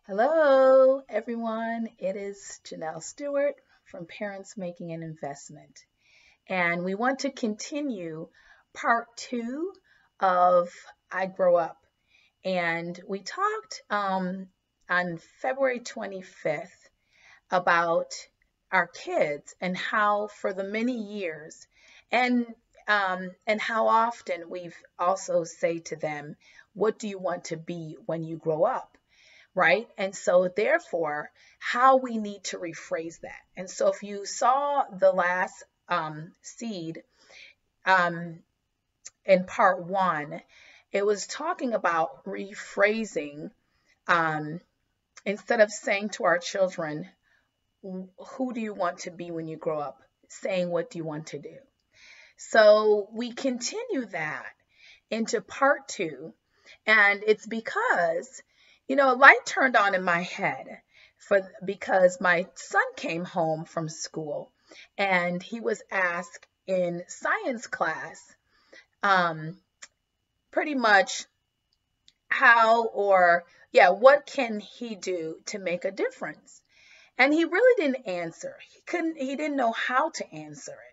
Hello, everyone. It is Janelle Stewart from Parents Making an Investment. And we want to continue part two of I Grow Up. And we talked on February 25th about our kids and how, for the many years, and and how often we've also say to them, "What do you want to be when you grow up?" Right? And so, therefore, how we need to rephrase that. And so, if you saw the last seed um, in part one, it was talking about rephrasing um, instead of saying to our children, who do you want to be when you grow up? Saying, what do you want to do? So, we continue that into part two. And it's because, a light turned on in my head because my son came home from school and he was asked in science class um, pretty much what can he do to make a difference? And he really didn't answer. He didn't know how to answer it.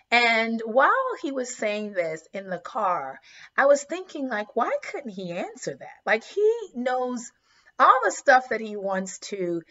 And while he was saying this in the car, I was thinking, like, why couldn't he answer that? Like, he knows all the stuff that he wants to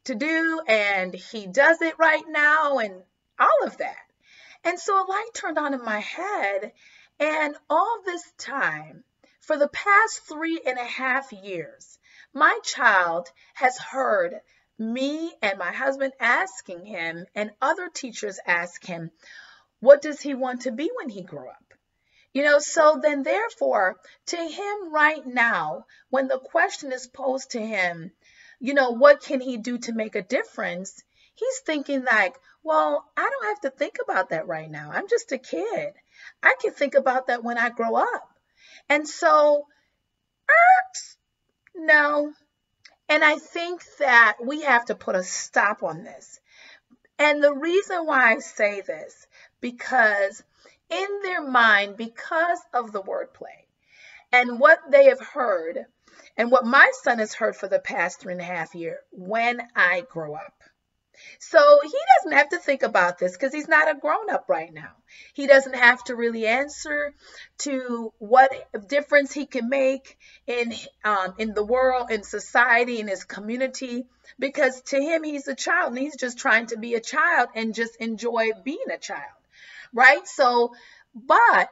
do, and he does it right now, and all of that. And so a light turned on in my head, and all this time, for the past 3.5 years, my child has heard me and my husband asking him, and other teachers ask him, what does he want to be when he grew up? So then therefore, to him right now, when the question is posed to him, what can he do to make a difference? He's thinking like, well, I don't have to think about that right now. I'm just a kid. I can think about that when I grow up. And so, no. And I think that we have to put a stop on this. And the reason why I say this, because in their mind, because of the wordplay and what they have heard, and what my son has heard for the past 3.5 years, when I grow up. So he doesn't have to think about this because he's not a grown up right now. He doesn't have to really answer to what difference he can make in the world, in society, in his community, because to him he's a child and he's just trying to be a child and just enjoy being a child, right? So, but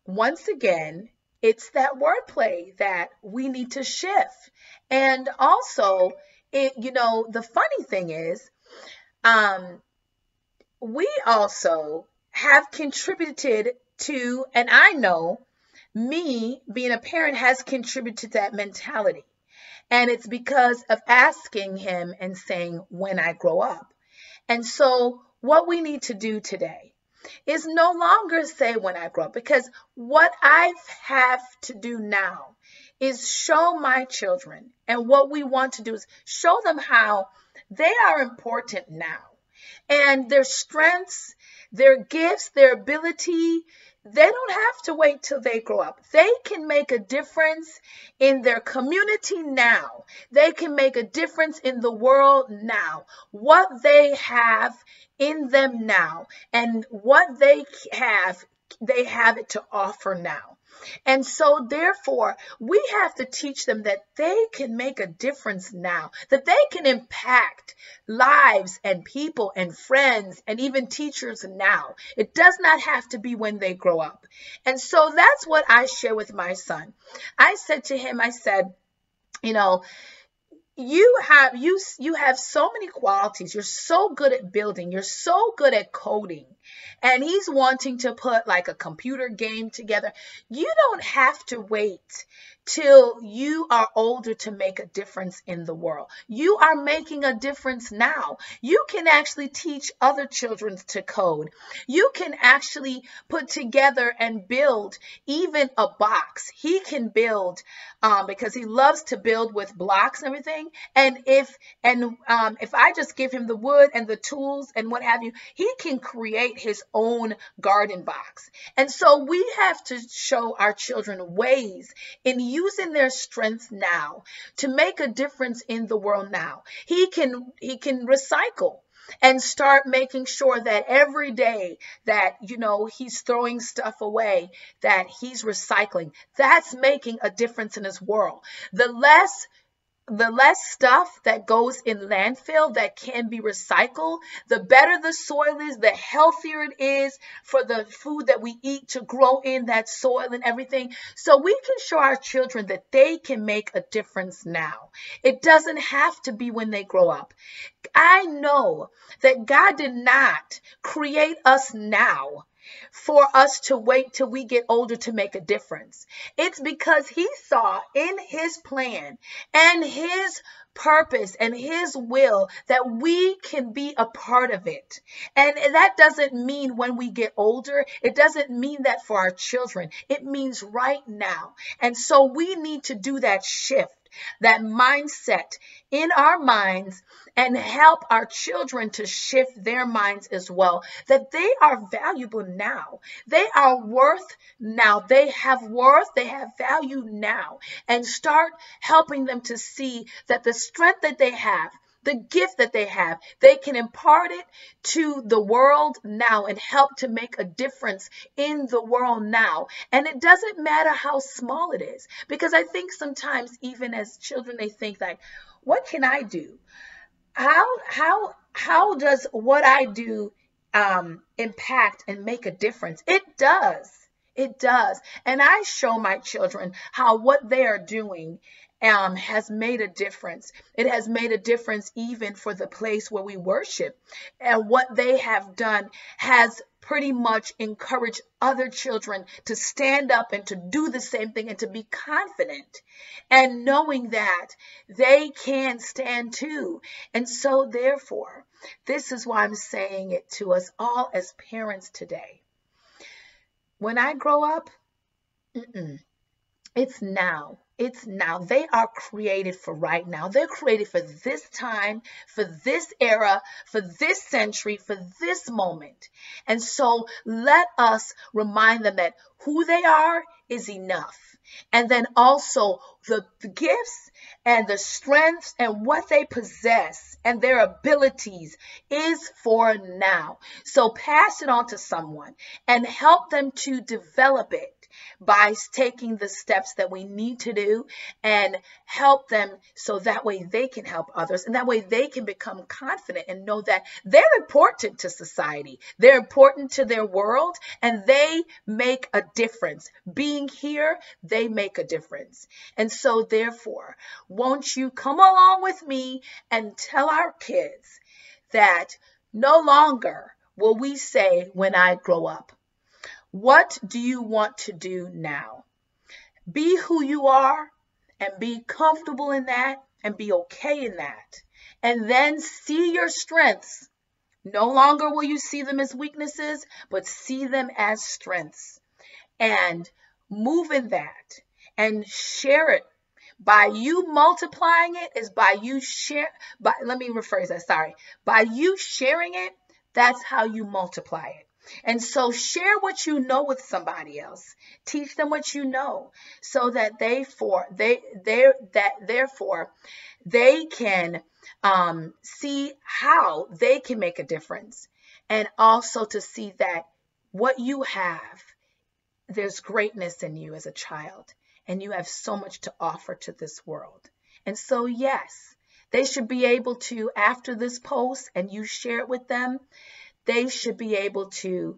once again, it's that wordplay that we need to shift. And also, the funny thing is, um, we also have contributed to, and I know me being a parent has contributed to that mentality. And it's because of asking him and saying, when I grow up. And so, what we need to do today is no longer say when I grow up, because what I have to do now is show my children, and what we want to do is show them how they are important now, and their strengths, their gifts, their ability. They don't have to wait till they grow up. They can make a difference in their community now. They can make a difference in the world now. What they have in them now, and what they have it to offer now. And so, therefore, we have to teach them that they can make a difference now, that they can impact lives and people and friends and even teachers now. It does not have to be when they grow up. And so that's what I share with my son. I said to him, I said, you know, you have so many qualities. You're so good at building. You're so good at coding. And he's wanting to put like a computer game together. You don't have to wait till you are older to make a difference in the world. You are making a difference now. You can actually teach other children to code. You can actually put together and build even a box. He can build because he loves to build with blocks and everything. And if I just give him the wood and the tools and what have you, he can create create his own garden box. And so we have to show our children ways in using their strengths now to make a difference in the world now. He can recycle and start making sure that every day that, he's throwing stuff away, that he's recycling. That's making a difference in his world. The less stuff that goes in landfill that can be recycled, the better the soil is, the healthier it is for the food that we eat to grow in that soil and everything. So we can show our children that they can make a difference now. It doesn't have to be when they grow up. I know that God did not create us now for us to wait till we get older to make a difference. It's because he saw in his plan and his purpose and his will that we can be a part of it. And that doesn't mean when we get older. It doesn't mean that for our children. It means right now. And so we need to do that shift, that mindset in our minds, and help our children to shift their minds as well, that they are valuable now. They are worth now. They have worth. They have value now. And start helping them to see that the strength that they have, the gift that they have, they can impart it to the world now and help to make a difference in the world now. And it doesn't matter how small it is, because I think sometimes even as children, they think like, what can I do? How does what I do impact and make a difference? It does. It does. And I show my children how what they are doing has made a difference. It has made a difference even for the place where we worship. And what they have done has pretty much encouraged other children to stand up and to do the same thing and to be confident and knowing that they can stand too. And so therefore, this is why I'm saying it to us all as parents today. When I grow up, it's now. It's now. They are created for right now. They're created for this time, for this era, for this century, for this moment. And so let us remind them that who they are is enough. And then also the gifts and the strengths and what they possess and their abilities is for now. So pass it on to someone and help them to develop it by taking the steps that we need to do and help them so that way they can help others and that way they can become confident and know that they're important to society. They're important to their world and they make a difference. Being here, they make a difference. And so therefore, won't you come along with me and tell our kids that no longer will we say when I grow up. What do you want to do now? Be who you are and be comfortable in that and be okay in that. And then see your strengths. No longer will you see them as weaknesses, but see them as strengths. And move in that and share it. By you multiplying it is by you share. Let me rephrase that. Sorry. By you sharing it, that's how you multiply it. And so share what you know with somebody else. Teach them what you know so that therefore they can see how they can make a difference. And also to see that what you have, there's greatness in you as a child. And you have so much to offer to this world. And so, yes, they should be able to, after this post and you share it with them, they should be able to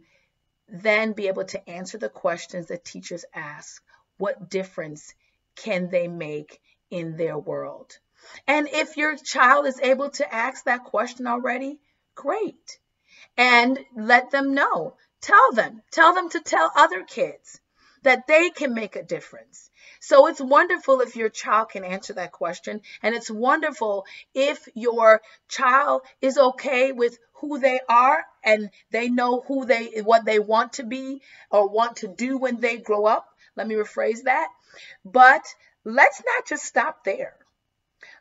then be able to answer the questions that teachers ask. What difference can they make in their world? And if your child is able to ask that question already, great. And let them know. Tell them to tell other kids that they can make a difference. So it's wonderful if your child can answer that question. And it's wonderful if your child is okay with who they are and they know what they want to be or want to do when they grow up. Let me rephrase that. But let's not just stop there,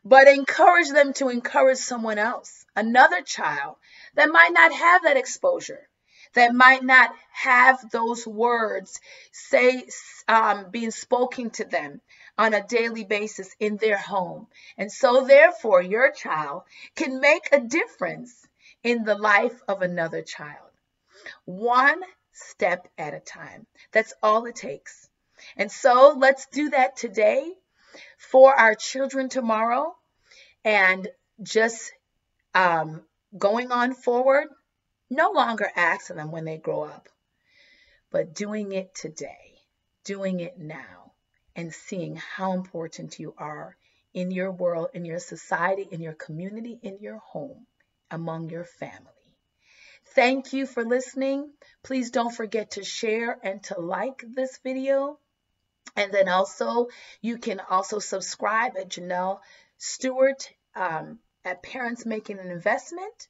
but encourage them to encourage someone else, another child that might not have that exposure, that might not have those words being spoken to them on a daily basis in their home. And so therefore your child can make a difference in the life of another child. One step at a time. That's all it takes. And so let's do that today for our children tomorrow, and just going on forward, no longer asking them when they grow up, but doing it today, doing it now, and seeing how important you are in your world, in your society, in your community, in your home, among your family. Thank you for listening. Please don't forget to share and to like this video. And then also, you can also subscribe at Janelle Stewart at Parents Making an Investment.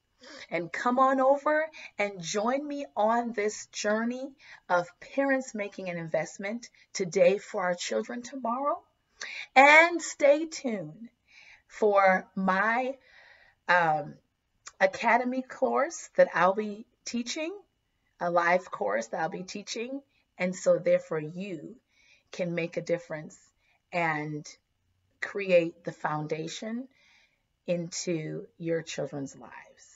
And come on over and join me on this journey of parents making an investment today for our children tomorrow. And stay tuned for my Academy course that I'll be teaching, a live course that I'll be teaching. And so therefore you can make a difference and create the foundation into your children's lives.